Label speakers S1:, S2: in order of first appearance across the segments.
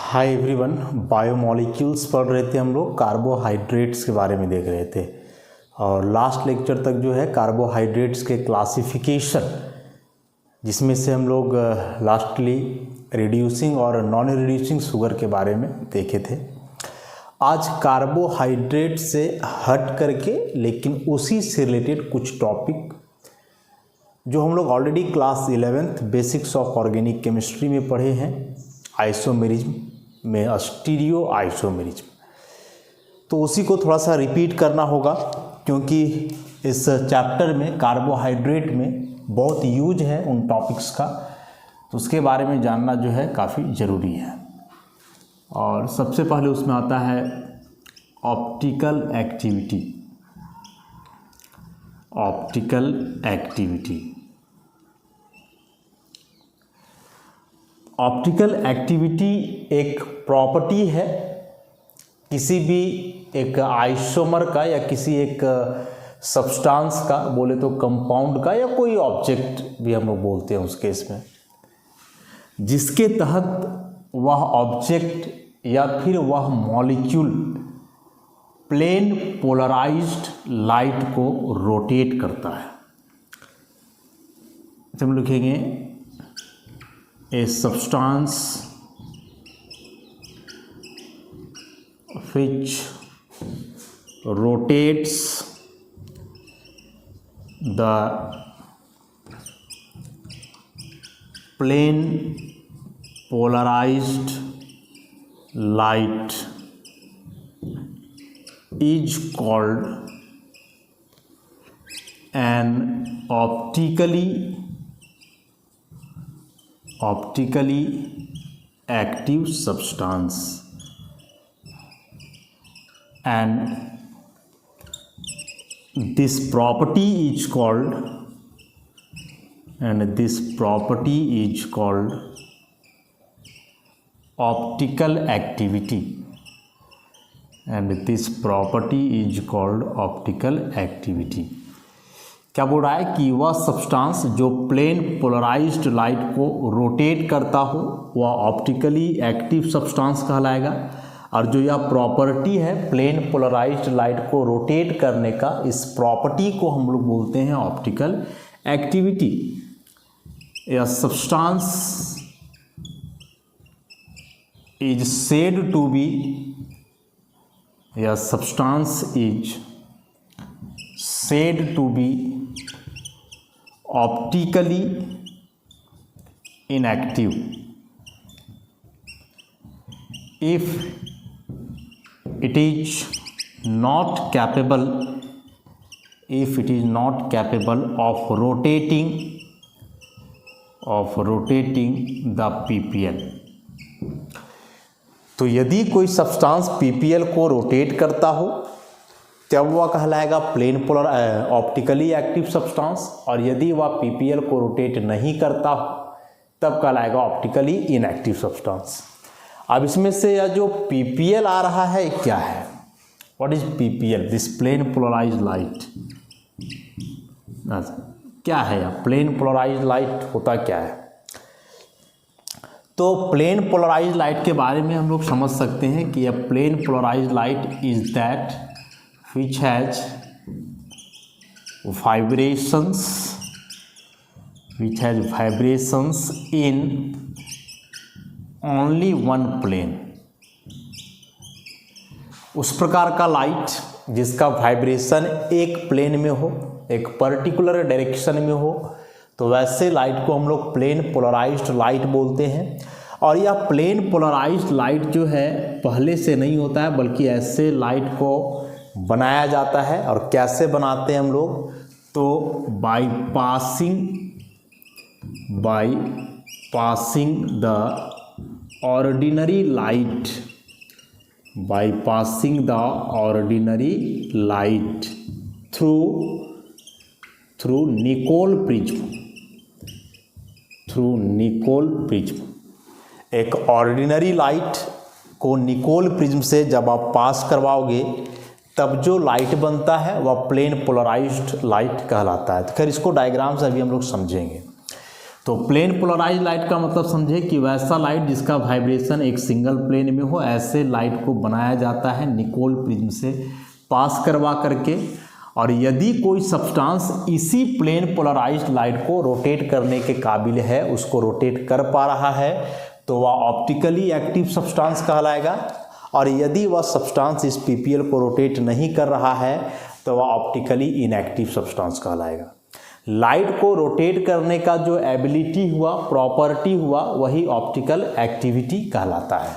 S1: Hi everyone, biomolecules पढ़ रहे थे हम लोग, कार्बोहाइड्रेट्स के बारे में देख रहे थे। और लास्ट लेक्चर तक जो है कार्बोहाइड्रेट्स के क्लासिफिकेशन, जिसमें से हम लोग लास्टली रिड्यूसिंग और नॉन रिड्यूसिंग शुगर के बारे में देखे थे। आज कार्बोहाइड्रेट से हट करके लेकिन उसी से रिलेटेड कुछ टॉपिक जो हम लोग already class 11th basics of organic chemistry में पढ़े हैं, आइसोमेरिज्म में स्टीरियो आइसोमेरिज्म, तो उसी को थोड़ा सा रिपीट करना होगा क्योंकि इस चैप्टर में कार्बोहाइड्रेट में बहुत यूज है उन टॉपिक्स का, तो उसके बारे में जानना जो है काफ़ी ज़रूरी है। और सबसे पहले उसमें आता है optical activity. Optical activity, optical activity एक प्रॉपर्टी है किसी भी एक आइसोमर का या किसी एक सब्सटेंस का, बोले तो कंपाउंड का या कोई ऑब्जेक्ट भी हम लोग बोलते हैं उस केस में, जिसके तहत वह ऑब्जेक्ट या फिर वह मॉलिक्यूल प्लेन पोलराइज्ड लाइट को रोटेट करता है। हम लिखेंगे a substance which rotates the plane polarized light is called an optically active substance, and this property is called optical activity, and this property is called optical activity। क्या बोल रहा है कि वह सब्सटेंस जो प्लेन पोलराइज्ड लाइट को rotate करता हो वह ऑप्टिकली एक्टिव सब्सटेंस कहलाएगा, और जो यह प्रॉपर्टी है प्लेन पोलराइज्ड लाइट को रोटेट करने का, इस प्रॉपर्टी को हम लोग बोलते हैं ऑप्टिकल एक्टिविटी। यह substance is said to be, यह substance is said to be optically inactive if it is not capable of rotating the PPL। तो यदि कोई सब्सटेंस PPL को रोटेट करता हो तब वह कहलाएगा plane polar optically active substance, और यदि वह PPL को रोटेट नहीं करता तब कहलाएगा ऑप्टिकली इनएक्टिव सब्सटेंस। अब इसमें से यह जो PPL आ रहा है क्या है? What is PPL? This plane polarised light. क्या है यह प्लेन पोलराइज्ड लाइट? होता क्या है? तो प्लेन पोलराइज्ड लाइट के बारे में हम लोग समझ सकते हैं कि यह plane polarised light is that which has vibrations in only one plane। उस प्रकार का लाइट जिसका वाइब्रेशन एक प्लेन में हो, एक पर्टिकुलर डायरेक्शन में हो, तो वैसे लाइट को हम लोग प्लेन पोलराइज्ड लाइट बोलते हैं। और यह प्लेन पोलराइज्ड लाइट जो है पहले से नहीं होता है, बल्कि ऐसे लाइट को बनाया जाता है। और कैसे बनाते हैं हम लोग? तो by passing the ordinary light through Nicol prism. एक ऑर्डिनरी लाइट को निकोल प्रिज्म से जब आप पास करवाओगे तब जो लाइट बनता है वह प्लेन पोलराइज्ड लाइट कहलाता है। तो खैर इसको डायग्राम से अभी हम लोग समझेंगे। तो प्लेन पोलराइज लाइट का मतलब समझे कि वैसा लाइट जिसका वाइब्रेशन एक सिंगल प्लेन में हो, ऐसे लाइट को बनाया जाता है निकोल प्रिज्म से पास करवा करके। और यदि कोई सब्सटेंस इसी प्लेन पोलराइज्ड लाइट को रोटेट करने के काबिल है, उसको रोटेट कर पा रहा है, तो वह ऑप्टिकली एक्टिव सब्सटेंस कहलाएगा। और यदि वह सब्सटेंस इस पीपीएल को रोटेट नहीं कर रहा है तो वह ऑप्टिकली इनएक्टिव सब्सटेंस कहलाएगा। लाइट को रोटेट करने का जो एबिलिटी हुआ, प्रॉपर्टी हुआ, वही ऑप्टिकल एक्टिविटी कहलाता है।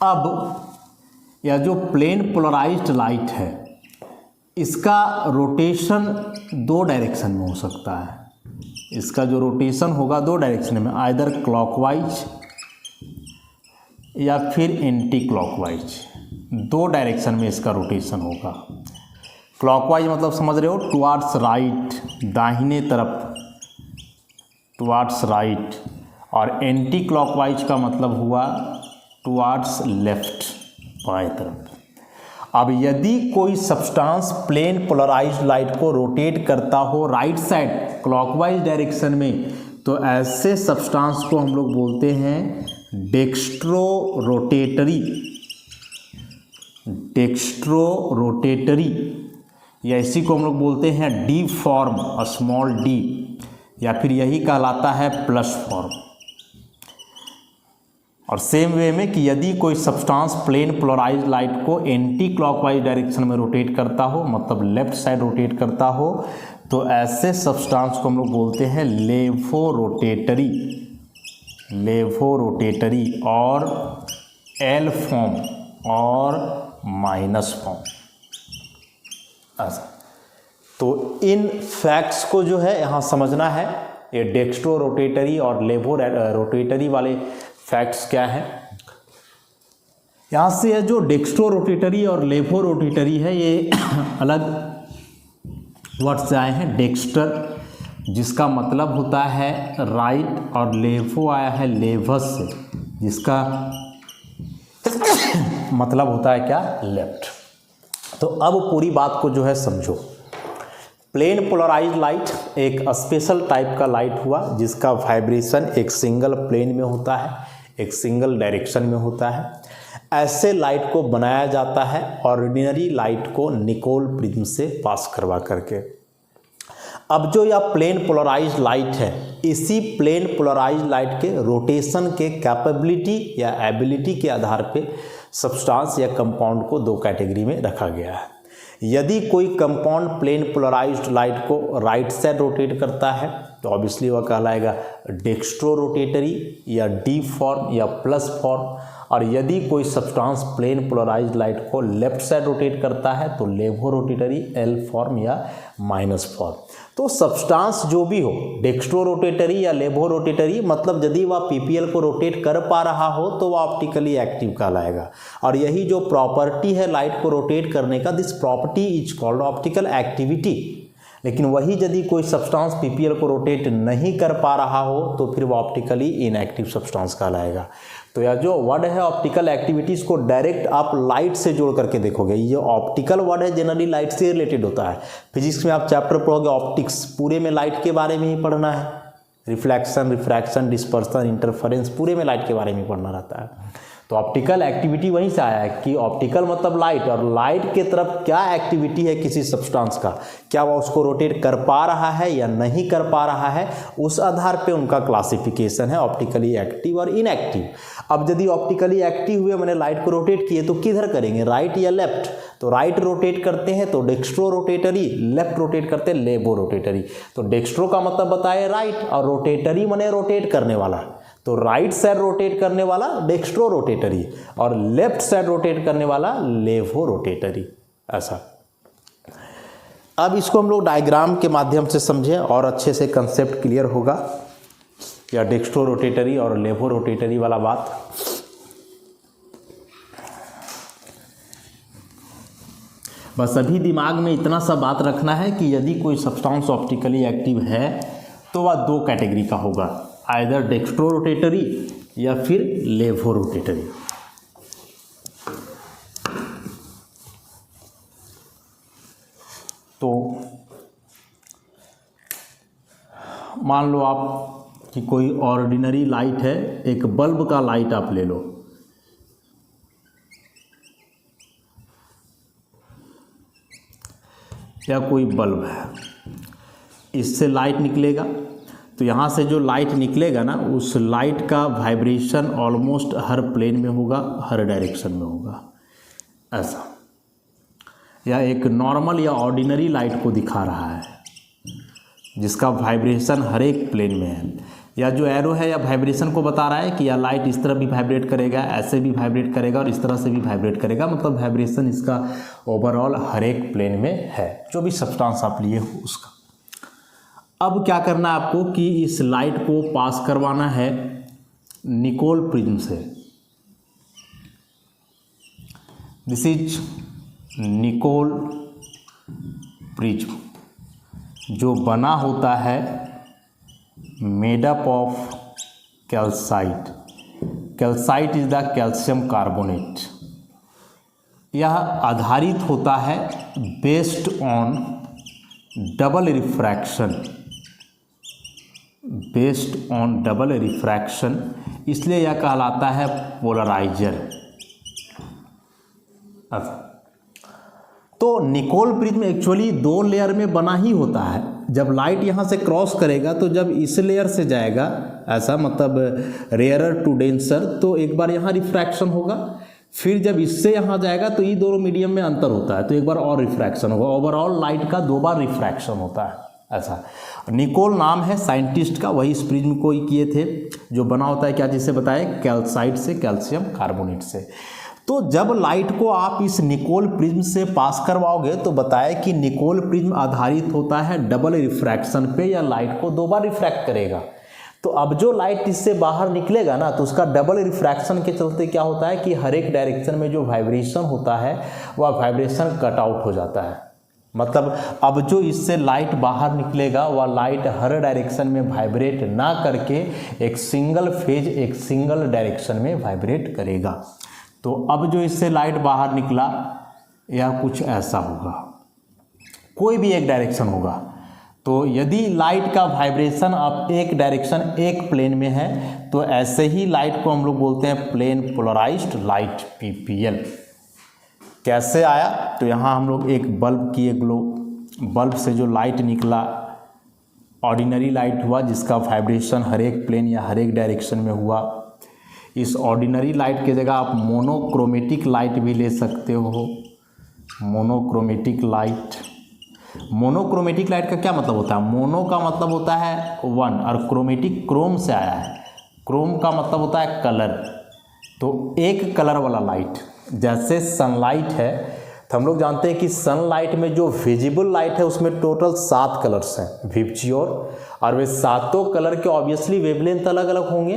S1: अब यह जो प्लेन पोलराइज्ड लाइट है, इसका रोटेशन दो डायरेक्शन में हो सकता है। इसका जो रोटेशन होगा दो डायरेक्शन में, आइदर क्लॉकवाइज या फिर एंटी क्लॉकवाइज, दो डायरेक्शन में इसका रोटेशन होगा। क्लॉकवाइज मतलब समझ रहे हो, टुवार्ड्स राइट, दाहिने तरफ, टुवार्ड्स राइट। और एंटी क्लॉकवाइज का मतलब हुआ टुवार्ड्स लेफ्ट, बाएं तरफ। अब यदि कोई सब्सटेंस प्लेन पोलराइज्ड लाइट को रोटेट करता हो राइट साइड क्लॉकवाइज डायरेक्शन में, तो ऐसे सब्सटेंस को हम लोग बोलते हैं डेक्स्ट्रो रोटेटरी, डेक्स्ट्रो रोटेटरी, या इसी को हम लोग बोलते हैं डी फॉर्म, स्मॉल डी, या फिर यही कहलाता है प्लस फॉर्म। और सेम वे में कि यदि कोई सब्सटेंस प्लेन पोलराइज्ड लाइट को एंटी क्लॉकवाइज डायरेक्शन में रोटेट करता हो, मतलब लेफ्ट साइड रोटेट करता हो, तो ऐसे सब्सटेंस को हम लोग बोलते हैं लेवोरोटेटरी, लेवोरोटेटरी, और एल फॉर्म और माइनस फॉर्म। ऐसा तो इन फैक्ट्स को जो है यहाँ समझना है। ये डेक्स्ट्रो रोटेटरी और लेवो रोटेटरी वाले फैक्ट्स क्या हैं। यहाँ से ये जो डेक्स्ट्रो रोटेटरी और लेवो रोटेटरी है, ये अलग वर्ड से आए हैं। डेक्स्टर जिसका मतलब होता है राइट, और लेवो आया है लेवस से, जिसका मतलब होता है क्या, लेफ्ट। तो अब पूरी बात को जो है समझो। प्लेन पोलराइज्ड लाइट एक स्पेशल टाइप का लाइट हुआ जिसका वाइब्रेशन एक सिंगल प्लेन में होता है, एक सिंगल डायरेक्शन में होता है। ऐसे लाइट को बनाया जाता है ऑर्डिनरी लाइट को निकोल प्रिज्म से पास करवा करके। अब जो यह प्लेन पोलराइज्ड लाइट है, इसी प्लेन पोलराइज्ड लाइट के रोटेशन के कैपेबिलिटी या एबिलिटी के आधार पे सब्सटेंस या कंपाउंड को दो कैटेगरी में रखा गया है। यदि कोई कंपाउंड प्लेन पोलराइज्ड लाइट को राइट साइड रोटेट करता है तो ऑब्वियसली वह कहलाएगा डेक्स्ट्रो रोटेटरी या डी फॉर्म या प्लस फॉर्म। और यदि कोई सब्सटेंस प्लेन पोलराइज्ड लाइट को लेफ्ट साइड रोटेट करता है तो लेवो रोटेटरी, एल फॉर्म या माइनस फॉर्म। तो सब्सटेंस जो भी हो, डेक्स्ट्रो रोटेटरी या लेवो रोटेटरी, मतलब यदि वह पीपीएल को रोटेट कर पा रहा हो तो वह ऑप्टिकली एक्टिव कहलाएगा। और यही जो प्रॉपर्टी है लाइट को रोटेट करने का, this property is called optical activity. लेकिन वही यदि कोई सब्सटेंस पीपीएल को रोटेट नहीं कर पा रहा हो तो फिर वो ऑप्टिकली इनएक्टिव सब्सटेंस कहलाएगा। तो यह जो वर्ड है ऑप्टिकल एक्टिविटीज़ को डायरेक्ट आप लाइट से जोड़ करके देखोगे। ये ऑप्टिकल वर्ड है, जनरली लाइट से रिलेटेड होता है। फिजिक्स में आप चैप्टर पढ़ोगे ऑप्टिक्स, पूरे में लाइट के बारे में ही पढ़ना है। रिफ्लेक्शन, रिफ्रैक्शन, डिस्पर्सन, इंटरफेरेंस, पूरे में लाइट के बारे में पढ़ना रहता है। तो ऑप्टिकल एक्टिविटी वहीं से आया है कि ऑप्टिकल मतलब लाइट, और लाइट के तरफ क्या एक्टिविटी है किसी सब्सटेंस का, क्या वह उसको रोटेट कर पा रहा है या नहीं कर पा रहा है, उस आधार पे उनका क्लासिफिकेशन है ऑप्टिकली एक्टिव और इनएक्टिव। अब यदि ऑप्टिकली एक्टिव हुए, मैंने लाइट को रोटेट किए, तो किधर करेंगे, राइट या लेफ्ट। तो राइट रोटेट करते हैं तो डेक्स्ट्रो रोटेटरी, लेफ्ट रोटेट करते हैं लेवो रोटेटरी। तो डेक्स्ट्रो का मतलब बताए राइट, और रोटेटरी माने रोटेट करने वाला, तो राइट साइड रोटेट करने वाला डेक्स्ट्रो रोटेटरी, और लेफ्ट साइड रोटेट करने वाला लेवो रोटेटरी। ऐसा अब इसको हम लोग डायग्राम के माध्यम से समझें और अच्छे से कंसेप्ट क्लियर होगा, या डेक्स्ट्रो रोटेटरी और लेवो रोटेटरी वाला बात। बस अभी दिमाग में इतना सा बात रखना है कि यदि कोई सब्सटेंस ऑप्टिकली एक्टिव है तो वह दो कैटेगरी का होगा, आइदर डेक्स्ट्रो रोटेटरी या फिर लेवो रोटेटरी। तो मान लो आप कि कोई ऑर्डिनरी लाइट है, एक बल्ब का लाइट आप ले लो, या कोई बल्ब है, इससे लाइट निकलेगा, तो यहाँ से जो लाइट निकलेगा ना, उस लाइट का वाइब्रेशन ऑलमोस्ट हर प्लेन में होगा, हर डायरेक्शन में होगा, ऐसा। या एक नॉर्मल या ऑर्डिनरी लाइट को दिखा रहा है जिसका वाइब्रेशन हर एक प्लेन में है, या जो एरो है या वाइब्रेशन को बता रहा है कि या लाइट इस तरह भी वाइब्रेट करेगा, ऐसे भी वाइब्रेट करेगा और इस तरह से भी वाइब्रेट करेगा, मतलब वाइब्रेशन इसका ओवरऑल हर एक प्लेन में है, जो भी सब्सटेंस आप लिए हो उसका। अब क्या करना है आपको कि इस लाइट को पास करवाना है निकोल प्रिज्म से। दिस इज निकोल प्रिज्म, जो बना होता है made up of calcite. Calcite is the calcium carbonate. यह आधारित होता है based on double refraction, based on double refraction, इसलिए यह कहलाता है पोलराइजर। तो निकोल प्रिज्म एक्चुअली 2 लेयर में बना ही होता है। जब लाइट यहाँ से क्रॉस करेगा तो जब इस लेयर से जाएगा, ऐसा मतलब रेयरर टू डेंसर, तो एक बार यहाँ रिफ्रैक्शन होगा, फिर जब इससे यहाँ जाएगा तो ये दोनों मीडियम में अंतर होता है, तो एक बार और रिफ्रैक्शन होगा। ओवरऑल लाइट का 2 बार रिफ्रैक्शन होता है, ऐसा। निकोल नाम है साइंटिस्ट का, वही इस प्रिज्म को ही किए थे, जो बना होता है क्या, जिसे बताए, कैल्साइट से, कैल्शियम कार्बोनेट से। तो जब लाइट को आप इस निकोल प्रिज्म से पास करवाओगे तो बताया कि निकोल प्रिज्म आधारित होता है डबल रिफ्रैक्शन पे, या लाइट को 2 बार रिफ्रैक्ट करेगा। तो अब जो लाइट इससे बाहर निकलेगा ना, तो उसका डबल रिफ्रैक्शन के चलते क्या होता है कि हर एक डायरेक्शन में जो वाइब्रेशन होता है वह वाइब्रेशन कट आउट हो जाता है। मतलब अब जो इससे लाइट बाहर निकलेगा वह लाइट हर डायरेक्शन में वाइब्रेट ना करके एक सिंगल फेज, एक सिंगल डायरेक्शन में वाइब्रेट करेगा। तो अब जो इससे लाइट बाहर निकला यह कुछ ऐसा होगा, कोई भी एक डायरेक्शन होगा। तो यदि लाइट का वाइब्रेशन अब एक डायरेक्शन, एक प्लेन में है, तो ऐसे ही लाइट को हम लोग बोलते हैं प्लेन पोलराइज्ड लाइट, पीपीएल। कैसे आया, तो यहाँ हम लोग एक बल्ब किए ग्लो, बल्ब से जो लाइट निकला ऑर्डिनरी लाइट हुआ, जिसका वाइब्रेशन हर एक प्लेन या हर एक डायरेक्शन में हुआ। इस ऑर्डिनरी लाइट की जगह आप मोनोक्रोमेटिक लाइट भी ले सकते हो, मोनोक्रोमेटिक लाइट। मोनोक्रोमेटिक लाइट का क्या मतलब होता है, मोनो का मतलब होता है 1 और क्रोमेटिक क्रोम से आया है, क्रोम का मतलब होता है कलर, तो एक कलर वाला लाइट। जैसे सनलाइट है, तो हम लोग जानते हैं कि सनलाइट में जो विजिबल लाइट है उसमें टोटल 7 कलर्स हैं विबज्योर, और वे 7 कलर के ऑब्वियसली वेवलेंथ अलग अलग होंगे,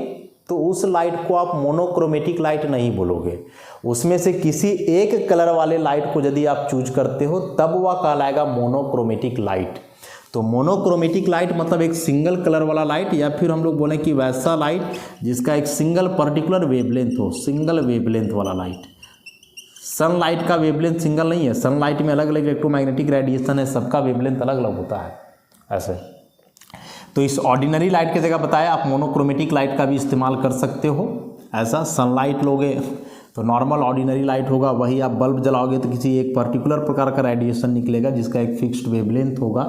S1: तो उस लाइट को आप मोनोक्रोमेटिक लाइट नहीं बोलोगे। उसमें से किसी एक कलर वाले लाइट को यदि आप चूज करते हो तब वह कहलाएगा मोनोक्रोमेटिक लाइट। तो मोनोक्रोमेटिक लाइट मतलब एक सिंगल कलर वाला लाइट, या फिर हम लोग बोलें कि वैसा लाइट जिसका एक सिंगल पर्टिकुलर वेवलेंथ हो, सिंगल वेवलेंथ वाला लाइट। सनलाइट का वेवलेंथ सिंगल नहीं है, सनलाइट में अलग अलग इलेक्ट्रोमैग्नेटिक रेडिएशन है, सबका वेवलेंथ अलग अलग होता है, ऐसे। तो इस ऑर्डिनरी लाइट की जगह बताया आप मोनोक्रोमेटिक लाइट का भी इस्तेमाल कर सकते हो, ऐसा। सनलाइट लोगे तो नॉर्मल ऑर्डिनरी लाइट होगा, वही आप बल्ब जलाओगे तो किसी एक पर्टिकुलर प्रकार का रेडिएशन निकलेगा जिसका एक फिक्स्ड वेवलेंथ होगा,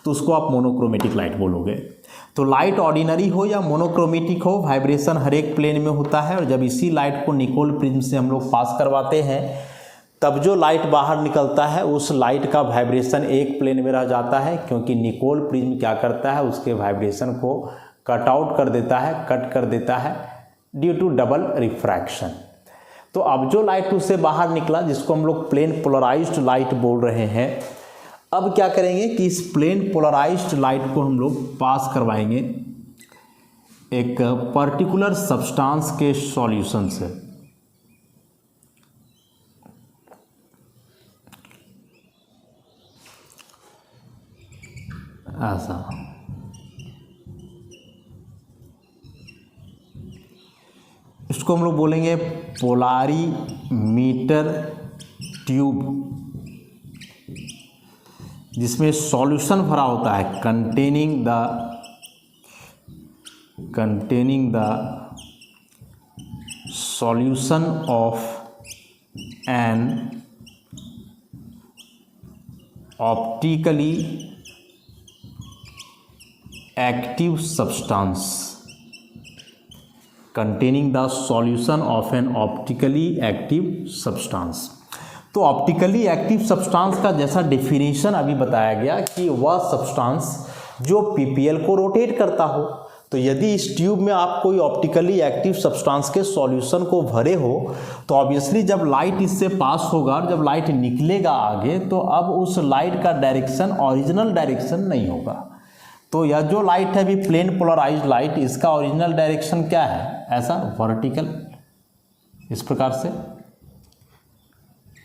S1: तो उसको आप मोनोक्रोमेटिक लाइट बोलोगे। तो लाइट ऑर्डिनरी हो या मोनोक्रोमेटिक हो, वाइब्रेशन हर एक प्लेन में होता है, और जब इसी लाइट को निकोल प्रिज्म से हम लोग पास करवाते हैं तब जो लाइट बाहर निकलता है उस लाइट का वाइब्रेशन एक प्लेन में रह जाता है, क्योंकि निकोल प्रिज्म क्या करता है, उसके वाइब्रेशन को कट आउट कर देता है, कट कर देता है ड्यू टू डबल रिफ्रैक्शन। तो अब जो लाइट उससे बाहर निकला, जिसको हम लोग प्लेन पोलराइज्ड लाइट बोल रहे हैं, अब क्या करेंगे कि इस प्लेन पोलराइज्ड लाइट को हम लोग पास करवाएंगे एक पर्टिकुलर सब्सटेंस के सॉल्यूशन से। ऐसा इसको हम लोग बोलेंगे पोलारीमीटर ट्यूब, जिसमें सॉल्यूशन भरा होता है containing the containing the solution of an optically active substance, containing the solution of an optically active substance। तो ऑप्टिकली एक्टिव सब्सटेंस का जैसा डेफिनेशन अभी बताया गया कि वह सब्सटेंस जो पीपीएल को रोटेट करता हो। तो यदि इस ट्यूब में आप कोई ऑप्टिकली एक्टिव सब्सटेंस के सॉल्यूशन को भरे हो तो ऑब्वियसली जब लाइट इससे पास होगा और जब लाइट निकलेगा आगे तो अब उस लाइट का डायरेक्शन ओरिजिनल डायरेक्शन नहीं होगा। तो यह जो लाइट है अभी प्लेन पोलराइज्ड लाइट, इसका ओरिजिनल डायरेक्शन क्या है? ऐसा वर्टिकल, इस प्रकार से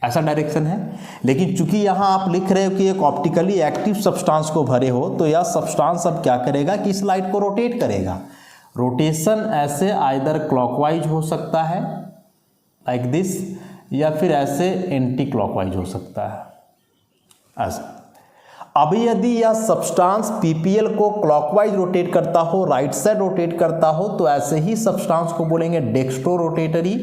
S1: ऐसा डायरेक्शन है। लेकिन चूंकि यहाँ आप लिख रहे हो कि एक ऑप्टिकली एक्टिव सब्सटेंस को भरे हो तो यह सब्सटेंस अब क्या करेगा कि इस लाइट को रोटेट करेगा। रोटेशन ऐसे आइदर क्लॉकवाइज हो सकता है लाइक दिस, या फिर ऐसे एंटी क्लॉकवाइज हो सकता है ऐसा। अभी यदि यह सब्सटेंस पीपीएल को क्लॉकवाइज रोटेट करता हो, राइट साइड रोटेट करता हो, तो ऐसे ही सब्सटेंस को बोलेंगे डेक्स्ट्रो रोटेटरी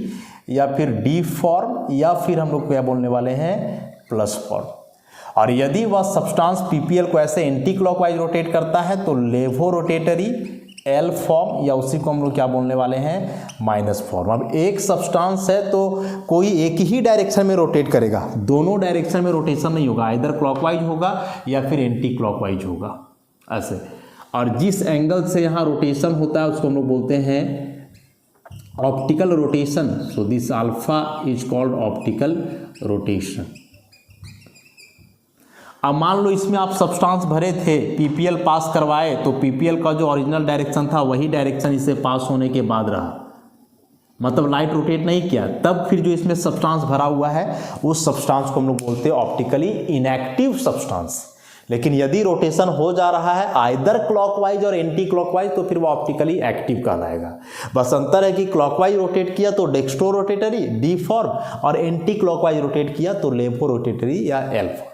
S1: या फिर डी फॉर्म, या फिर हम लोग क्या बोलने वाले हैं प्लस फॉर्म। और यदि वह सब्सटेंस पीपीएल को ऐसे एंटी क्लॉकवाइज रोटेट करता है तो लेवो रोटेटरी एल फॉर्म, या उसी को हम लोग क्या बोलने वाले हैं माइनस फॉर्म। अब एक सब्सटेंस है तो कोई एक ही डायरेक्शन में रोटेट करेगा, दोनों डायरेक्शन में रोटेशन नहीं होगा, इधर क्लॉकवाइज होगा या फिर एंटी क्लॉकवाइज होगा ऐसे। और जिस एंगल से यहाँ रोटेशन होता है उसको हम लोग बोलते हैं optical rotation. So this alpha is called optical rotation. अब मान लो इसमें आप सब्सटेंस भरे थे, पीपीएल पास करवाए, तो पीपीएल का जो ओरिजिनल डायरेक्शन था वही डायरेक्शन इसे पास होने के बाद रहा, मतलब लाइट रोटेट नहीं किया। तब फिर जो इसमें सब्सटेंस भरा हुआ है उस सब्सटेंस को हम लोग बोलते हैं ऑप्टिकली इनएक्टिव सब्सटेंस। लेकिन यदि रोटेशन हो जा रहा है आइदर क्लॉकवाइज और एंटी क्लॉकवाइज तो फिर वो ऑप्टिकली एक्टिव कहलाएगा। बस अंतर है कि क्लॉकवाइज रोटेट किया तो डेक्स्ट्रो रोटेटरी डी फॉर्म, और एंटी क्लॉकवाइज रोटेट किया तो लेवो रोटेटरी या एल फॉर्म।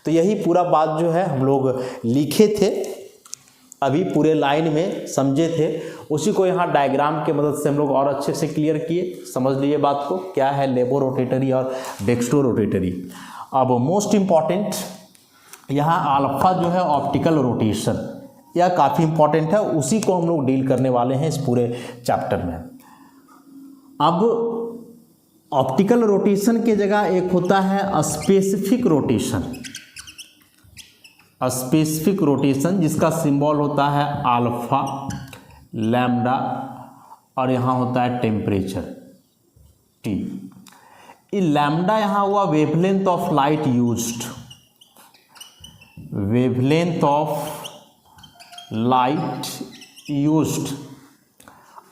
S1: तो यही पूरा बात जो है हम लोग लिखे थे, अभी पूरे लाइन में समझे थे, उसी को यहाँ डायग्राम के मदद से हम लोग और अच्छे से क्लियर किए। समझ लिए बात को, क्या है लेवो रोटेटरी और डेक्स्ट्रो रोटेटरी। अब मोस्ट इम्पॉर्टेंट यहाँ अल्फा जो है ऑप्टिकल रोटेशन, यह काफ़ी इंपॉर्टेंट है, उसी को हम लोग डील करने वाले हैं इस पूरे चैप्टर में। अब ऑप्टिकल रोटेशन की जगह एक होता है स्पेसिफिक रोटेशन। स्पेसिफिक रोटेशन जिसका सिंबल होता है अल्फा, लैम्डा, और यहाँ होता है टेम्परेचर टी। ये लैम्डा यहाँ हुआ wavelength of light used, wavelength of light used,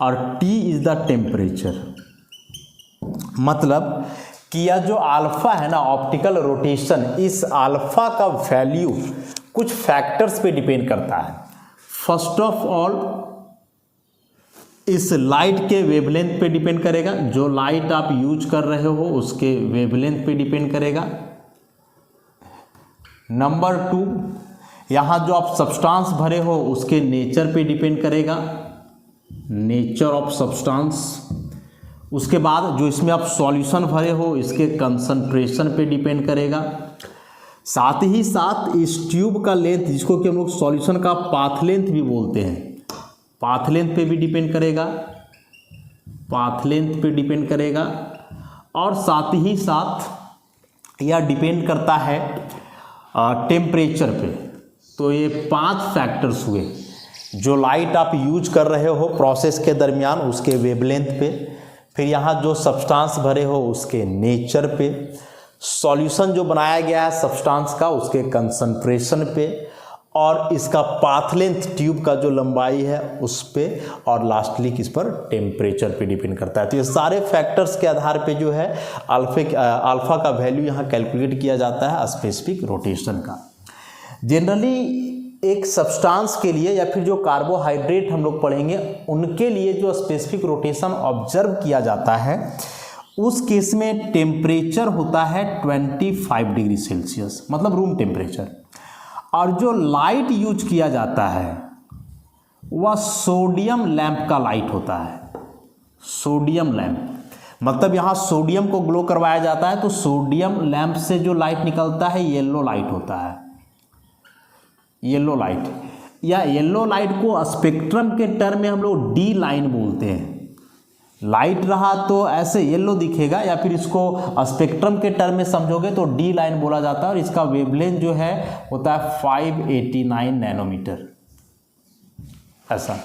S1: और टी इज द टेम्परेचर। मतलब कि यह जो अल्फा है ना ऑप्टिकल रोटेशन, इस अल्फा का वैल्यू कुछ फैक्टर्स पे डिपेंड करता है। फर्स्ट ऑफ ऑल इस लाइट के वेवलेंथ पे डिपेंड करेगा, जो लाइट आप यूज कर रहे हो उसके वेवलेंथ पे डिपेंड करेगा। नंबर 2, यहाँ जो आप सब्सटेंस भरे हो उसके नेचर पे डिपेंड करेगा, नेचर ऑफ सब्सटेंस। उसके बाद जो इसमें आप सॉल्यूशन भरे हो इसके कंसंट्रेशन पे डिपेंड करेगा। साथ ही साथ इस ट्यूब का लेंथ, जिसको कि हम लोग सॉल्यूशन का पाथ लेंथ भी बोलते हैं, पाथ लेंथ पे भी डिपेंड करेगा, पाथ लेंथ पे डिपेंड करेगा। और साथ ही साथ यह डिपेंड करता है टेम्परेचर पे। तो ये 5 फैक्टर्स हुए, जो लाइट आप यूज कर रहे हो प्रोसेस के दरमियान उसके वेवलेंथ पे, फिर यहाँ जो सब्सटेंस भरे हो उसके नेचर पे, सॉल्यूशन जो बनाया गया है सब्सटेंस का उसके कंसंट्रेशन पे, और इसका पाथ लेंथ ट्यूब का जो लंबाई है उस पे, और लास्टली किस पर टेम्परेचर पे डिपेंड करता है। तो ये सारे फैक्टर्स के आधार पे जो है अल्फा का वैल्यू यहाँ कैलकुलेट किया जाता है स्पेसिफिक रोटेशन का। जनरली एक सब्सटेंस के लिए या फिर जो कार्बोहाइड्रेट हम लोग पढ़ेंगे उनके लिए जो स्पेसिफिक रोटेशन ऑब्जर्व किया जाता है उस केस में टेम्परेचर होता है 25 डिग्री सेल्सियस, मतलब रूम टेम्परेचर। और जो लाइट यूज किया जाता है वह सोडियम लैंप का लाइट होता है। सोडियम लैंप मतलब यहाँ सोडियम को ग्लो करवाया जाता है, तो सोडियम लैंप से जो लाइट निकलता है येलो लाइट होता है, येलो लाइट। या येलो लाइट को स्पेक्ट्रम के टर्म में हम लोग डी लाइन बोलते हैं। लाइट रहा तो ऐसे येलो दिखेगा, या फिर इसको स्पेक्ट्रम के टर्म में समझोगे तो डी लाइन बोला जाता है, और इसका वेवलेंथ जो है होता है 589 नैनोमीटर ऐसा।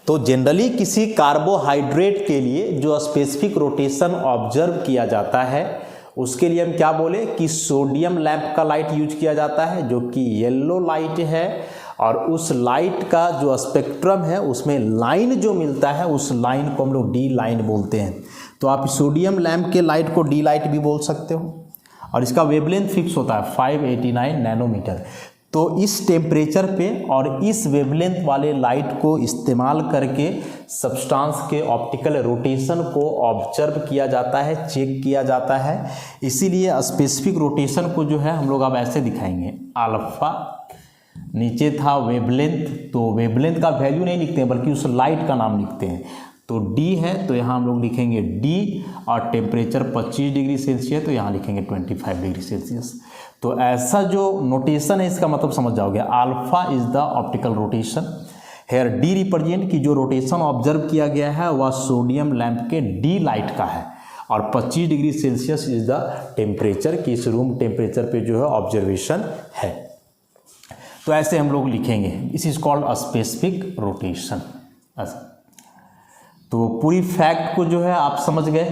S1: तो जनरली किसी कार्बोहाइड्रेट के लिए जो स्पेसिफिक रोटेशन ऑब्जर्व किया जाता है उसके लिए हम क्या बोले कि सोडियम लैंप का लाइट यूज किया जाता है, जो कि येलो लाइट है, और उस लाइट का जो स्पेक्ट्रम है उसमें लाइन जो मिलता है उस लाइन को हम लोग डी लाइन बोलते हैं। तो आप सोडियम लैंप के लाइट को डी लाइट भी बोल सकते हो, और इसका वेवलेंथ फिक्स होता है 589 नैनोमीटर। तो इस टेम्परेचर पे और इस वेवलेंथ वाले लाइट को इस्तेमाल करके सब्सटेंस के ऑप्टिकल रोटेशन को ऑब्जर्व किया जाता है, चेक किया जाता है। इसीलिए स्पेसिफिक रोटेशन को जो है हम लोग अब ऐसे दिखाएंगे, अल्फा, नीचे था वेवलेंथ, तो वेवलेंथ का वैल्यू नहीं लिखते हैं बल्कि उस लाइट का नाम लिखते हैं। तो डी है तो यहाँ हम लोग लिखेंगे डी, और टेम्परेचर 25 डिग्री सेल्सियस तो यहाँ लिखेंगे 25 डिग्री सेल्सियस। तो ऐसा जो नोटेशन है इसका मतलब समझ जाओगे, alpha is the optical rotation, here D represent की जो रोटेशन ऑब्जर्व किया गया है वह सोडियम लैंप के डी लाइट का है, और 25 degree Celsius is the temperature कि इस रूम टेम्परेचर पे जो है ऑब्जर्वेशन है। तो ऐसे हम लोग लिखेंगे, this is called a specific rotation. तो पूरी फैक्ट को जो है आप समझ गए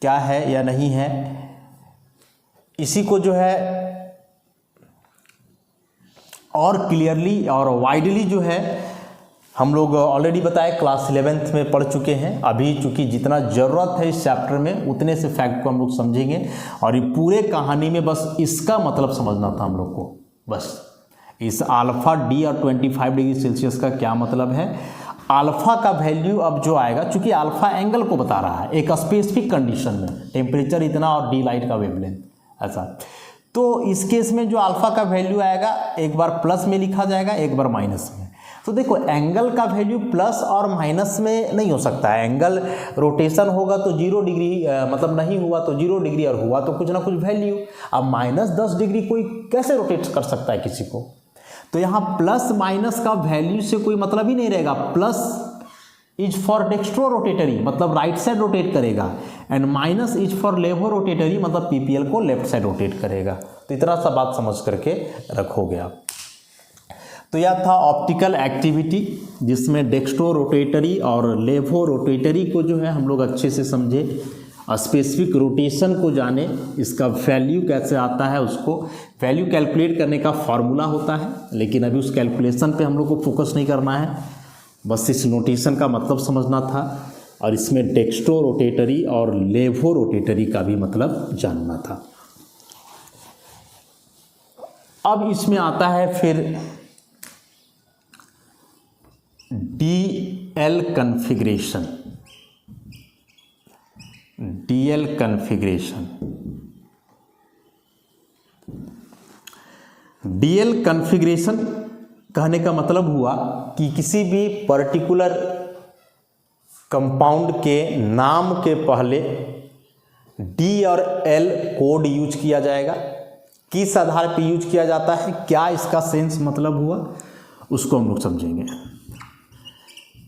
S1: क्या है या नहीं है। इसी को जो है और क्लियरली और वाइडली जो है हम लोग ऑलरेडी बताए क्लास 11th में पढ़ चुके हैं। अभी चूंकि जितना ज़रूरत है इस चैप्टर में उतने से फैक्ट को हम लोग समझेंगे, और ये पूरे कहानी में बस इसका मतलब समझना था हम लोग को। बस इस अल्फा डी और 25 डिग्री सेल्सियस का क्या मतलब है। अल्फा का वैल्यू अब जो आएगा, चूंकि अल्फा एंगल को बता रहा है एक स्पेसिफिक कंडीशन में, टेम्परेचर इतना और डी लाइट का वेवलेंथ ऐसा। तो इस केस में जो अल्फा का वैल्यू आएगा एक बार प्लस में लिखा जाएगा, एक बार माइनस में। तो देखो एंगल का वैल्यू प्लस और माइनस में नहीं हो सकता है। एंगल रोटेशन होगा तो 0 डिग्री, मतलब नहीं हुआ तो 0 डिग्री, और हुआ तो कुछ ना कुछ वैल्यू। अब -10 डिग्री कोई कैसे रोटेट कर सकता है किसी को। तो यहाँ प्लस माइनस का वैल्यू से कोई मतलब ही नहीं रहेगा। Plus is for dextro rotatory, मतलब राइट साइड रोटेट करेगा, and minus is for laevo rotatory, मतलब पीपीएल को लेफ्ट साइड रोटेट करेगा। तो इतना सा बात समझ करके रखोगे आप। तो यह था ऑप्टिकल एक्टिविटी, जिसमें डेक्स्ट्रो रोटेटरी और लेवो रोटेटरी को जो है हम लोग अच्छे से समझे, स्पेसिफिक रोटेशन को जाने, इसका वैल्यू कैसे आता है, उसको वैल्यू कैलकुलेट करने का फॉर्मूला होता है। लेकिन अभी उस कैलकुलेशन पे हम लोग को फोकस नहीं करना है, बस इस नोटेशन का मतलब समझना था, और इसमें डेक्स्ट्रो रोटेटरी और लेवो रोटेटरी का भी मतलब जानना था। अब इसमें आता है फिर DL configuration. DL configuration, DL configuration कहने का मतलब हुआ कि किसी भी पर्टिकुलर कंपाउंड के नाम के पहले D और L कोड यूज किया जाएगा। किस आधार पर यूज किया जाता है, क्या इसका सेंस मतलब हुआ, उसको हम लोग समझेंगे।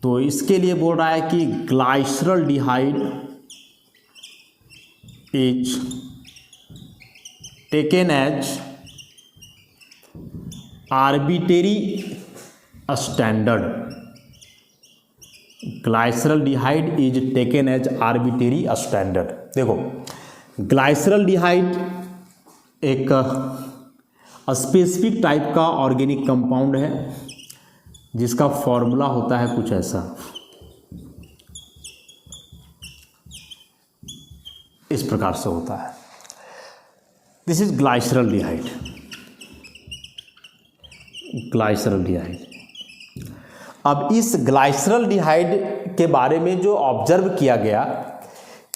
S1: तो इसके लिए बोल रहा है कि glyceraldehyde is taken as arbitrary standard. Glyceraldehyde is taken as arbitrary standard. देखो ग्लाइसरल्डिहाइड एक स्पेसिफिक टाइप का ऑर्गेनिक कंपाउंड है, जिसका फॉर्मूला होता है कुछ ऐसा, इस प्रकार से होता है। This is glyceraldehyde. ग्लाइसरल्डिहाइड। अब इस ग्लाइसरल्डिहाइड के बारे में जो ऑब्जर्व किया गया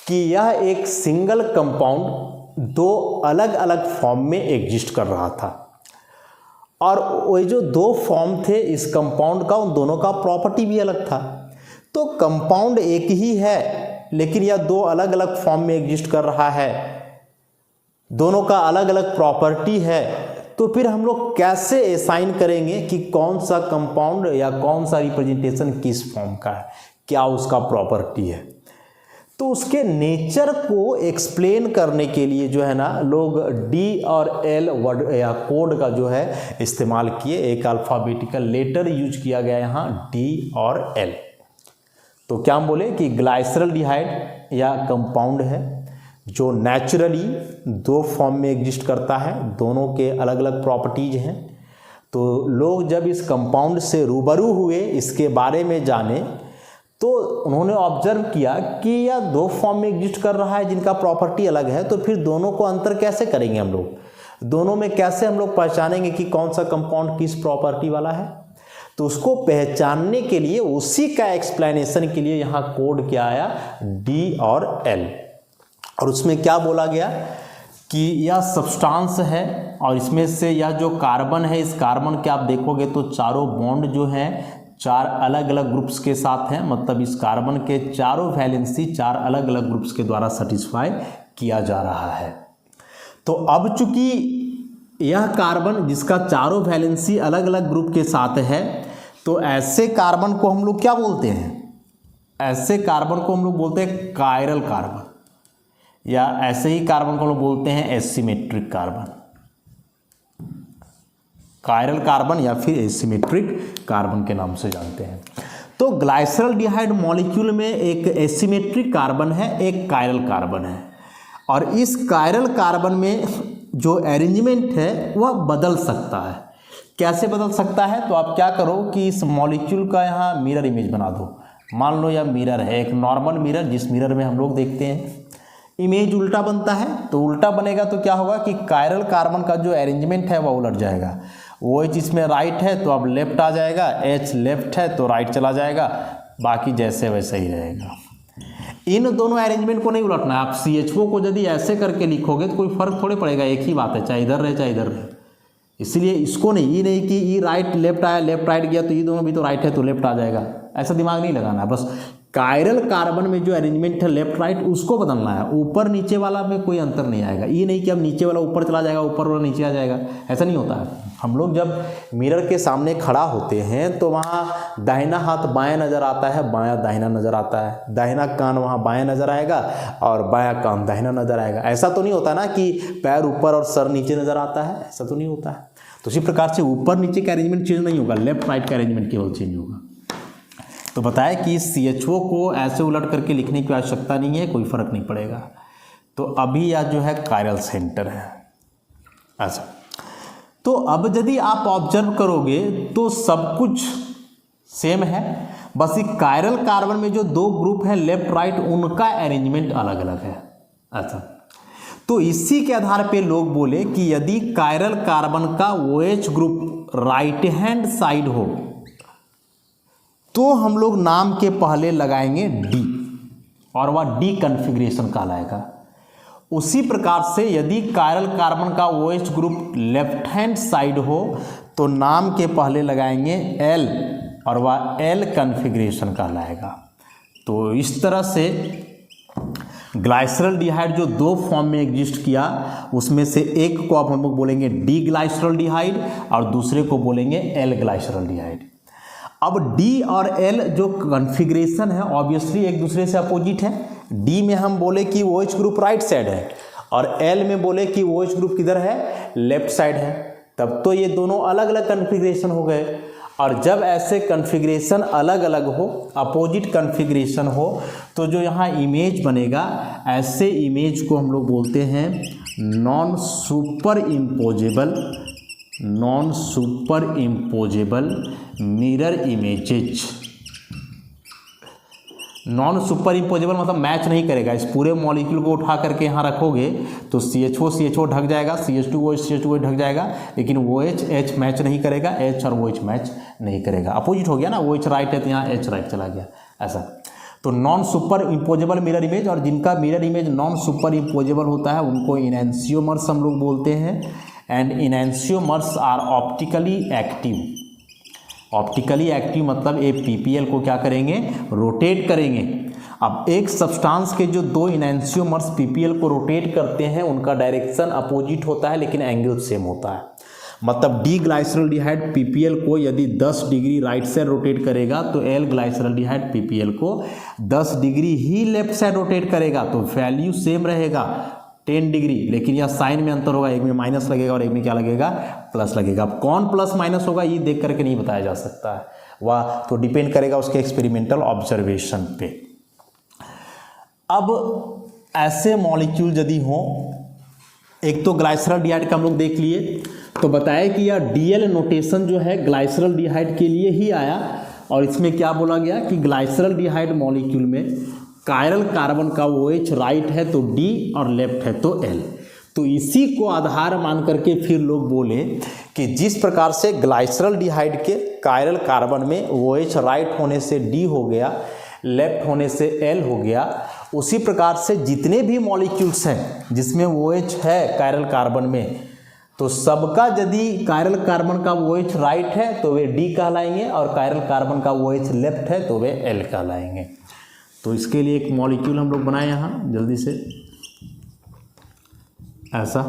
S1: कि यह एक सिंगल कंपाउंड दो अलग अलग फॉर्म में एग्जिस्ट कर रहा था, और वो जो दो फॉर्म थे इस कंपाउंड का, उन दोनों का प्रॉपर्टी भी अलग था। तो कंपाउंड एक ही है लेकिन यह दो अलग अलग फॉर्म में एग्जिस्ट कर रहा है, दोनों का अलग अलग प्रॉपर्टी है, तो फिर हम लोग कैसे असाइन करेंगे कि कौन सा कंपाउंड या कौन सा रिप्रेजेंटेशन किस फॉर्म का है, क्या उसका प्रॉपर्टी है। तो उसके नेचर को एक्सप्लेन करने के लिए जो है ना लोग डी और एल वर्ड या कोड का जो है इस्तेमाल किए। एक अल्फ़ाबेटिकल लेटर यूज किया गया यहाँ डी और एल। तो क्या हम बोले कि ग्लाइसरल्डिहाइड या कंपाउंड है जो नेचुरली दो फॉर्म में एग्जिस्ट करता है, दोनों के अलग अलग प्रॉपर्टीज हैं। तो लोग जब इस कंपाउंड से रूबरू हुए, इसके बारे में जाने, तो उन्होंने ऑब्जर्व किया कि यह दो फॉर्म में एग्जिस्ट कर रहा है जिनका प्रॉपर्टी अलग है, तो फिर दोनों को अंतर कैसे करेंगे हम लोग, दोनों में कैसे हम लोग पहचानेंगे कि कौन सा कंपाउंड किस प्रॉपर्टी वाला है। तो उसको पहचानने के लिए, उसी का एक्सप्लेनेशन के लिए यहाँ कोड क्या आया, डी और एल। और उसमें क्या बोला गया कि यह सब्सटेंस है और इसमें से यह जो कार्बन है, इस कार्बन के आप देखोगे तो चारों बॉन्ड जो हैं चार अलग अलग ग्रुप्स के साथ हैं, मतलब इस कार्बन के चारों वैलेंसी चार अलग अलग ग्रुप्स के द्वारा सेटिस्फाई किया जा रहा है। तो अब चूंकि यह कार्बन जिसका चारों वैलेंसी अलग अलग ग्रुप के साथ है, तो ऐसे कार्बन को हम लोग क्या बोलते हैं, ऐसे कार्बन को हम लोग बोलते हैं कायरल कार्बन, या ऐसे ही कार्बन को हम लोग बोलते हैं एसिमेट्रिक कार्बन, कायरल कार्बन या फिर एसिमेट्रिक कार्बन के नाम से जानते हैं। तो ग्लाइसरल्डिहाइड मॉलिक्यूल में एक एसिमेट्रिक कार्बन है, एक कायरल कार्बन है, और इस कायरल कार्बन में जो अरेंजमेंट है वह बदल सकता है। कैसे बदल सकता है, तो आप क्या करो कि इस मॉलिक्यूल का यहाँ मिरर इमेज बना दो। मान लो यह मिरर है, एक नॉर्मल मिरर, जिस मिरर में हम लोग देखते हैं इमेज उल्टा बनता है। तो उल्टा बनेगा तो क्या होगा कि कायरल कार्बन का जो अरेंजमेंट है वह उलट जाएगा। वो इसमें राइट है तो अब लेफ्ट आ जाएगा, एच लेफ्ट है तो राइट चला जाएगा, बाकी जैसे वैसे ही रहेगा। इन दोनों अरेंजमेंट को नहीं उलटना है। आप CHO को यदि ऐसे करके लिखोगे तो कोई फर्क थोड़े पड़ेगा, एक ही बात है, चाहे इधर रहे चाहे इधर रहे। इसलिए इसको नहीं, ये नहीं कि ई राइट लेफ्ट आया, लेफ्ट राइट गया तो ये दोनों भी तो राइट है तो लेफ्ट आ जाएगा, ऐसा दिमाग नहीं लगाना। बस कायरल कार्बन में जो अरेंजमेंट है लेफ्ट राइट उसको बदलना है, ऊपर नीचे वाला में कोई अंतर नहीं आएगा। ये नहीं कि अब नीचे वाला ऊपर चला जाएगा, ऊपर वाला नीचे आ जाएगा, ऐसा नहीं होता है। हम लोग जब मिरर के सामने खड़ा होते हैं तो वहाँ दाहिना हाथ बायां नज़र आता है, बायां दाहिना नज़र आता है, दाहिना कान वहाँ बायां नज़र आएगा और बायां कान दाहिना नज़र आएगा। ऐसा तो नहीं होता ना कि पैर ऊपर और सर नीचे नज़र आता है, ऐसा तो नहीं होता है। तो इसी प्रकार से ऊपर नीचे का अरेंजमेंट चेंज नहीं होगा, लेफ्ट राइट का अरेंजमेंट केवल चेंज होगा। तो बताया कि CHO को ऐसे उलट करके लिखने की आवश्यकता नहीं है, कोई फर्क नहीं पड़ेगा। तो अभी यह जो है कायरल सेंटर है। अच्छा, तो अब यदि आप ऑब्जर्व करोगे तो सब कुछ सेम है, बस एक कायरल कार्बन में जो दो ग्रुप है लेफ्ट राइट उनका अरेंजमेंट अलग अलग है। अच्छा, तो इसी के आधार पे लोग बोले कि यदि कायरल कार्बन का OH group right hand side हो तो हम लोग नाम के पहले लगाएंगे डी और वह डी कन्फिग्रेशन कहलाएगा। उसी प्रकार से यदि कायरल कार्बन का OH group left hand side हो तो नाम के पहले लगाएंगे एल और वह एल कन्फिग्रेशन कहलाएगा। तो इस तरह से ग्लाइसरल्डिहाइड जो दो फॉर्म में एग्जिस्ट किया उसमें से एक को अब हम लोग बोलेंगे डी ग्लाइसरल्डिहाइड और दूसरे को बोलेंगे एल ग्लाइसरल्डिहाइड। अब डी और एल जो कन्फिग्रेशन है ऑब्वियसली एक दूसरे से अपोजिट है। डी में हम बोले कि OH ग्रुप राइट साइड है और एल में बोले कि OH ग्रुप किधर है, लेफ्ट साइड है, तब तो ये दोनों अलग अलग कन्फिग्रेशन हो गए। और जब ऐसे कन्फिग्रेशन अलग अलग हो, अपोजिट कन्फिग्रेशन हो, तो जो यहाँ इमेज बनेगा ऐसे इमेज को हम लोग बोलते हैं non super imposable mirror images. Non super imposable मतलब मैच नहीं करेगा। इस पूरे मॉलिक्यूल को उठा करके यहाँ रखोगे तो CHO ढक जाएगा, CH2OH ढक जाएगा, लेकिन OH मैच नहीं करेगा, H और OH मैच नहीं करेगा। अपोजिट हो गया ना, OH राइट है तो यहाँ H राइट चला गया, ऐसा। तो non super imposable mirror image, और जिनका mirror image non super imposable होता है उनको इनैंसियोमर्स हम लोग बोलते हैं। And enantiomers are optically active. Optically active मतलब ये पीपीएल को क्या करेंगे, रोटेट करेंगे। अब एक सब्सटेंस के जो दो इनैंशियोमर्स पीपीएल को रोटेट करते हैं उनका डायरेक्शन अपोजिट होता है लेकिन एंगल सेम होता है। मतलब डी ग्लाइसरॉल्डिहाइड पीपीएल को यदि 10 डिग्री राइट साइड रोटेट करेगा तो एल ग्लाइसरॉल्डिहाइड पीपीएल को 10 डिग्री ही लेफ्ट साइड रोटेट करेगा, तो वैल्यू सेम रहेगा 10 डिग्री, लेकिन यह साइन में अंतर होगा, एक में माइनस लगेगा और एक में क्या लगेगा, प्लस लगेगा। अब कौन प्लस माइनस होगा ये देख करके नहीं बताया जा सकता है, वह तो डिपेंड करेगा उसके एक्सपेरिमेंटल ऑब्जर्वेशन पे। अब ऐसे मॉलिक्यूल यदि हो, एक तो ग्लाइसरॉल्डिहाइड का हम लोग देख लिए, तो बताया कि यह डीएल नोटेशन जो है ग्लाइसरॉल्डिहाइड के लिए ही आया, और इसमें क्या बोला गया कि ग्लाइसरॉल्डिहाइड मॉलिक्यूल में कायरल कार्बन का OH राइट है तो D और लेफ्ट है तो L। तो इसी को आधार मान करके फिर लोग बोले कि जिस प्रकार से ग्लाइसरॉल्डिहाइड के कायरल कार्बन में OH राइट होने से D हो गया, लेफ्ट होने से L हो गया, उसी प्रकार से जितने भी मॉलिक्यूल्स हैं जिसमें OH है कायरल कार्बन में, तो सबका यदि कायरल कार्बन का OH राइट है तो वे D कहलाएंगे और कायरल कार्बन का OH लेफ्ट है तो वे L कहलाएंगे। तो इसके लिए एक मॉलिक्यूल हम लोग बनाए यहाँ जल्दी से, ऐसा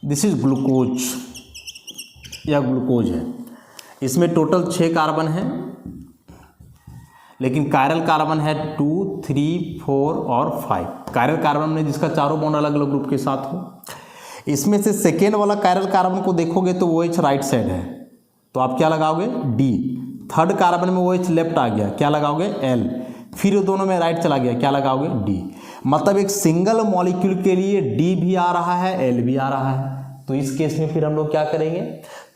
S1: दिस इज ग्लूकोज, या ग्लूकोज है। इसमें टोटल 6 कार्बन है, लेकिन कायरल कार्बन है 2, 3, 4 और 5। कायरल कार्बन में जिसका चारों बॉन्ड अलग अलग ग्रुप के साथ हो। इसमें से सेकेंड वाला कायरल कार्बन को देखोगे तो OH राइट साइड है, तो आप क्या लगाओगे, D। थर्ड कार्बन में OH लेफ्ट आ गया, क्या लगाओगे, L। फिर दोनों में राइट चला गया, क्या लगाओगे, D। मतलब एक सिंगल मॉलिक्यूल के लिए D भी आ रहा है, L भी आ रहा है। तो इस केस में फिर हम लोग क्या करेंगे,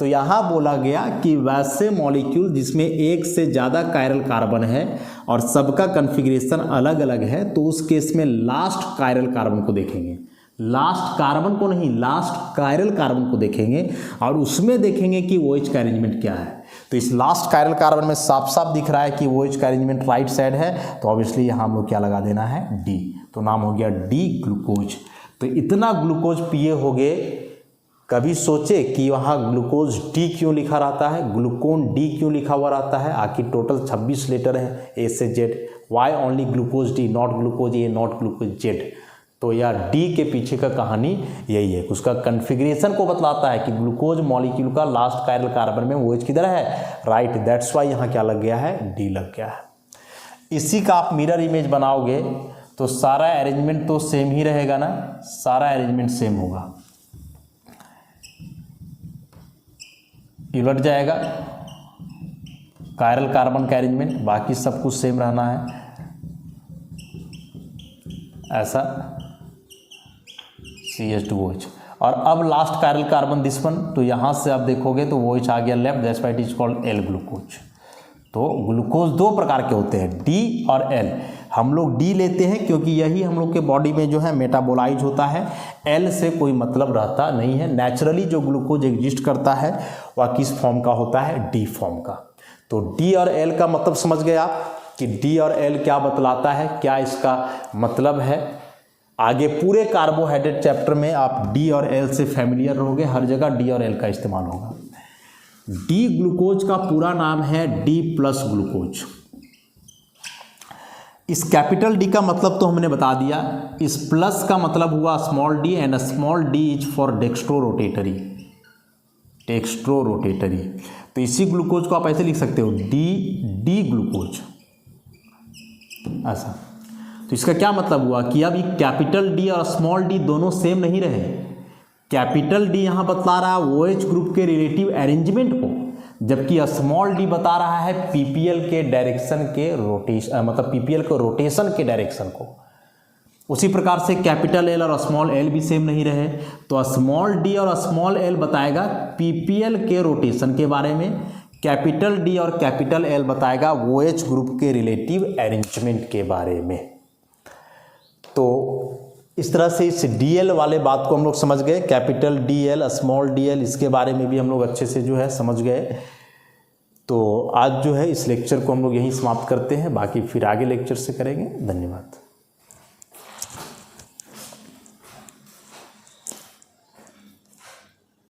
S1: तो यहाँ बोला गया कि वैसे मॉलिक्यूल जिसमें एक से ज़्यादा कायरल कार्बन है और सबका कन्फिग्रेशन अलग अलग है, तो उस केस में लास्ट कायरल कार्बन को देखेंगे, लास्ट कार्बन को नहीं, लास्ट कायरल कार्बन को देखेंगे और उसमें देखेंगे कि OH का अरेंजमेंट क्या है। तो इस लास्ट कायरल कार्बन में साफ साफ दिख रहा है कि OH का अरेंजमेंट राइट साइड है, तो ऑब्वियसली यहाँ हम लोग क्या लगा देना है, D। तो नाम हो गया D ग्लूकोज। तो इतना ग्लूकोज पिए होगे, कभी सोचे कि वहाँ ग्लूकोज D क्यों लिखा रहता है, ग्लूकोन D क्यों लिखा हुआ रहता है? आखिर टोटल 26 लेटर है A से Z, why only glucose D, not glucose A, not glucose Z? तो यह D के पीछे का कहानी यही है, उसका कन्फिग्रेशन को बतलाता है कि ग्लूकोज मॉलिक्यूल का लास्ट कायरल कार्बन में OH किधर है, राइट। दैट्स वाई यहाँ क्या लग गया है, D लग गया है। इसी का आप मिरर इमेज बनाओगे तो सारा अरेंजमेंट तो सेम ही रहेगा ना, सारा अरेंजमेंट सेम होगा, उलट जाएगा कायरल कार्बन का अरेंजमेंट, बाकी सब कुछ सेम रहना है, ऐसा CH2OH। और अब last chiral carbon this one, तो यहाँ से आप देखोगे तो OH आ गया left, that's why it is called L glucose. तो ग्लूकोज दो प्रकार के होते हैं, D और L। हम लोग D लेते हैं क्योंकि यही हम लोग के बॉडी में जो है मेटाबोलाइज होता है, L से कोई मतलब रहता नहीं है। नेचुरली जो ग्लूकोज एग्जिस्ट करता है वह किस फॉर्म का होता है, D फॉर्म का। तो D और L का मतलब समझ गए आप कि D और L क्या बतलाता है, क्या इसका मतलब है। आगे पूरे कार्बोहाइड्रेट चैप्टर में आप D और L से फैमिलियर रहोगे, हर जगह D और L का इस्तेमाल होगा। D ग्लूकोज का पूरा नाम है D प्लस ग्लूकोज। इस कैपिटल D का मतलब तो हमने बता दिया, इस प्लस का मतलब हुआ small d, and small d is for dextrorotatory, dextrorotatory. तो इसी ग्लूकोज को आप ऐसे लिख सकते हो D ग्लूकोज, ऐसा। तो इसका क्या मतलब हुआ कि अब कैपिटल D और स्मॉल d दोनों सेम नहीं रहे। कैपिटल D यहाँ बता रहा है OH ग्रुप के रिलेटिव अरेंजमेंट को, जबकि स्मॉल d बता रहा है पीपीएल के डायरेक्शन के रोटेशन, मतलब पीपीएल के रोटेशन के डायरेक्शन को। उसी प्रकार से कैपिटल L और स्मॉल l भी सेम नहीं रहे, तो स्मॉल d और स्मॉल l बताएगा पीपीएल के रोटेशन के बारे में, कैपिटल D और कैपिटल L बताएगा OH ग्रुप के रिलेटिव अरेंजमेंट के बारे में। तो इस तरह से इस DL वाले बात को हम लोग समझ गए, कैपिटल DL, स्मॉल DL, इसके बारे में भी हम लोग अच्छे से जो है समझ गए। तो आज जो है इस लेक्चर को हम लोग यहीं समाप्त करते हैं, बाकी फिर आगे लेक्चर से करेंगे। धन्यवाद।